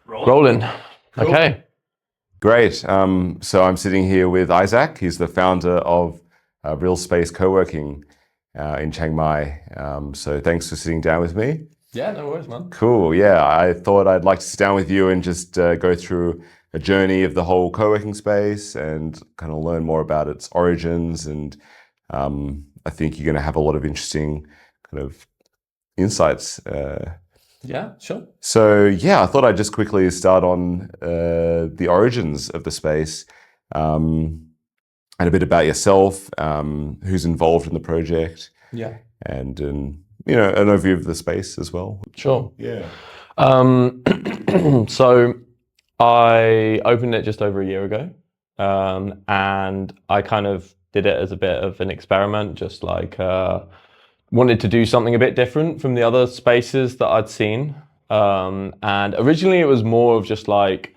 Rolling. Cool. Okay. Great. So I'm sitting here with Isaac. He's the founder of Realspace Coworking in Chiang Mai. So thanks for sitting down with me. Yeah, no worries, man. Cool. Yeah, I thought I'd like to sit down with you and just go through a journey of the whole co-working space and kind of learn more about its origins. And I think you're going to have a lot of interesting kind of insights. Yeah, sure. So yeah, I thought I'd just quickly start on the origins of the space and a bit about yourself, who's involved in the project. Yeah. And an overview of the space as well. Sure. Yeah. So I opened it just over a year ago, and I kind of did it as a bit of an experiment, just like wanted to do something a bit different from the other spaces that I'd seen. And originally it was more of just like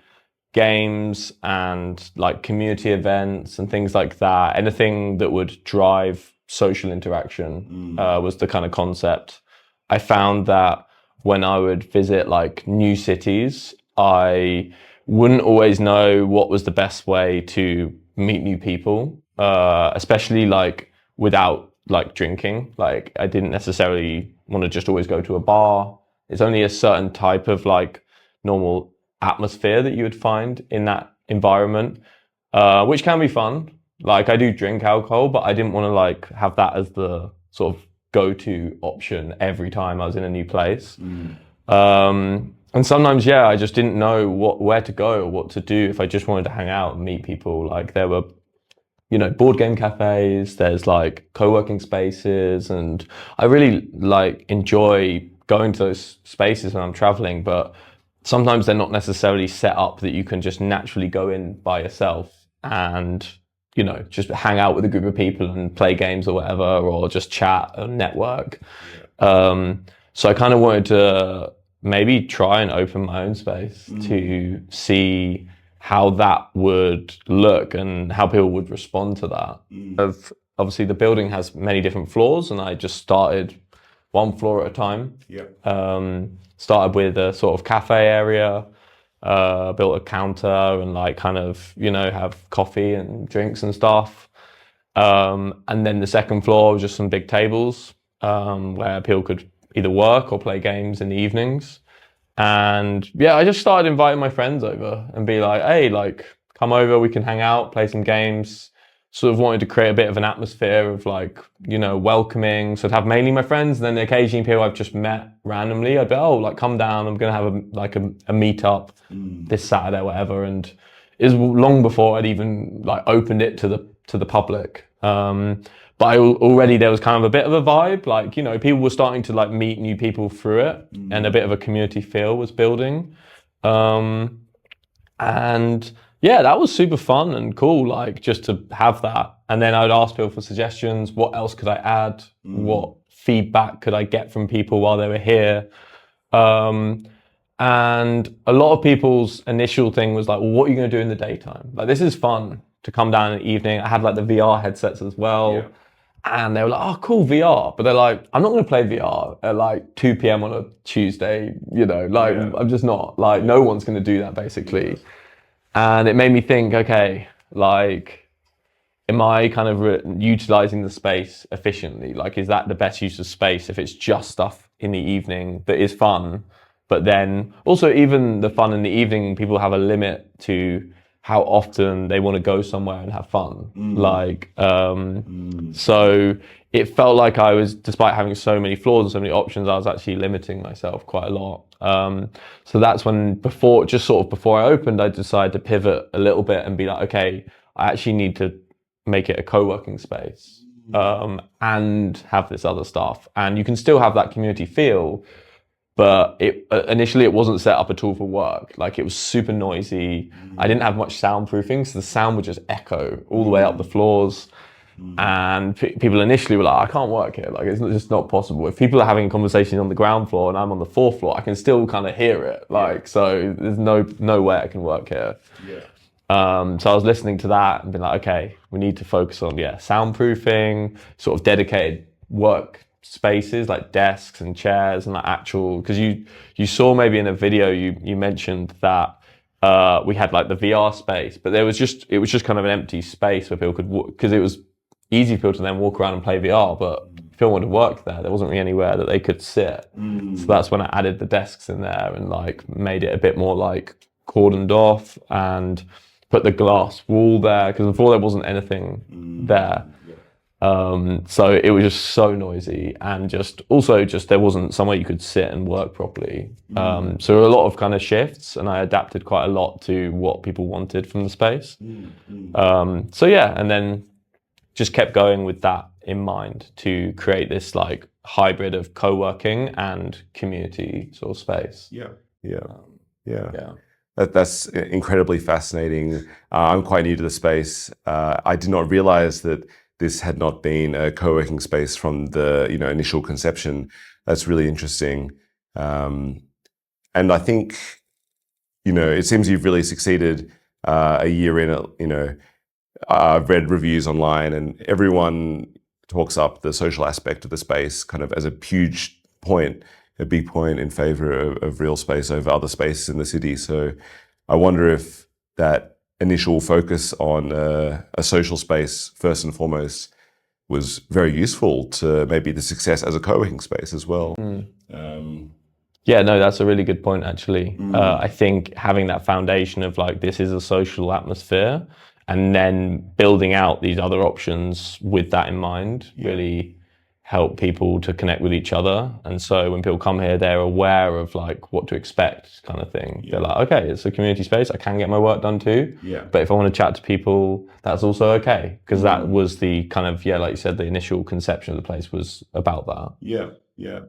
games and like community events and things like that. Anything that would drive social interaction was the kind of concept. I found that when I would visit like new cities, I wouldn't always know what was the best way to meet new people, especially like without like drinking. Like I didn't necessarily want to just always go to a bar. It's only a certain type of like normal atmosphere that you would find in that environment, which can be fun. Like I do drink alcohol, but I didn't want to like have that as the sort of go-to option every time I was in a new place. And sometimes, yeah, I just didn't know where to go or what to do if I just wanted to hang out and meet people. Like there were, board game cafes, there's like co-working spaces, and I really like enjoy going to those spaces when I'm traveling, but sometimes they're not necessarily set up that you can just naturally go in by yourself and just hang out with a group of people and play games or whatever, or just chat and network. So I kind of wanted to maybe try and open my own space to see how that would look and how people would respond to that. Obviously, the building has many different floors, and I just started one floor at a time. Started with a sort of cafe area. Built a counter and like kind of, have coffee and drinks and stuff. And then the second floor was just some big tables where people could either work or play games in the evenings. And yeah, I just started inviting my friends over and be like, hey, like come over, we can hang out, play some games. Sort of wanted to create a bit of an atmosphere of like, welcoming. So I'd have mainly my friends, and then occasionally people I've just met randomly. I'd be, oh, like come down. I'm going to have a meetup this Saturday, or whatever. And it was long before I'd even like opened it to the public. But already there was kind of a bit of a vibe, like, people were starting to like meet new people through it, and a bit of a community feel was building. And yeah, that was super fun and cool, like just to have that. And then I'd ask people for suggestions. What else could I add? What feedback could I get from people while they were here? And a lot of people's initial thing was like, well, what are you going to do in the daytime? Like, this is fun to come down in the evening. I had like the VR headsets as well. Yeah. And they were like, oh, cool, VR. But they're like, I'm not going to play VR at like 2 p.m. on a Tuesday, I'm just not. Like, no one's going to do that, basically. Yeah. And it made me think, okay, like, am I kind of utilizing the space efficiently? Like, is that the best use of space if it's just stuff in the evening that is fun? But then also even the fun in the evening, people have a limit to how often they want to go somewhere and have fun. So it felt like I was, despite having so many floors and so many options, I was actually limiting myself quite a lot. So that's when before I opened, I decided to pivot a little bit and be like, okay, I actually need to make it a co-working space, and have this other stuff. And you can still have that community feel, but initially it wasn't set up at all for work. Like, it was super noisy. I didn't have much soundproofing, so the sound would just echo all the way up the floors. And people initially were like, I can't work here. Like, it's just not possible. If people are having a conversation on the ground floor and I'm on the fourth floor, I can still kind of hear it. Like, so there's no way I can work here. So I was listening to that and being like, okay, we need to focus on, soundproofing, sort of dedicated work spaces like desks and chairs and like actual, because you saw maybe in a video you mentioned that we had like the VR space, but it was just kind of an empty space where people could because it was easy for people to then walk around and play VR, but if people wanted to work there wasn't really anywhere that they could sit. So that's when I added the desks in there and like made it a bit more like cordoned off and put the glass wall there, because before there wasn't anything there. So it was just so noisy, and just there wasn't somewhere you could sit and work properly. So a lot of kind of shifts, and I adapted quite a lot to what people wanted from the space. So yeah, and then just kept going with that in mind to create this like hybrid of co-working and community sort of space. Yeah. That's incredibly fascinating. I'm quite new to the space. I did not realize that this had not been a co-working space from the initial conception. That's really interesting. And I think it seems you've really succeeded a year in. I've read reviews online, and everyone talks up the social aspect of the space kind of as a huge point, a big point in favor of Realspace over other spaces in the city. So I wonder if that initial focus on a social space, first and foremost, was very useful to maybe the success as a co-working space as well. Yeah, no, that's a really good point, actually. I think having that foundation of like, this is a social atmosphere, and then building out these other options with that in mind really help people to connect with each other. And so when people come here, they're aware of like what to expect kind of thing. They're like, okay, it's a community space. I can get my work done too. But if I want to chat to people, that's also okay. Because that was the kind of, like you said, the initial conception of the place was about that. Yeah.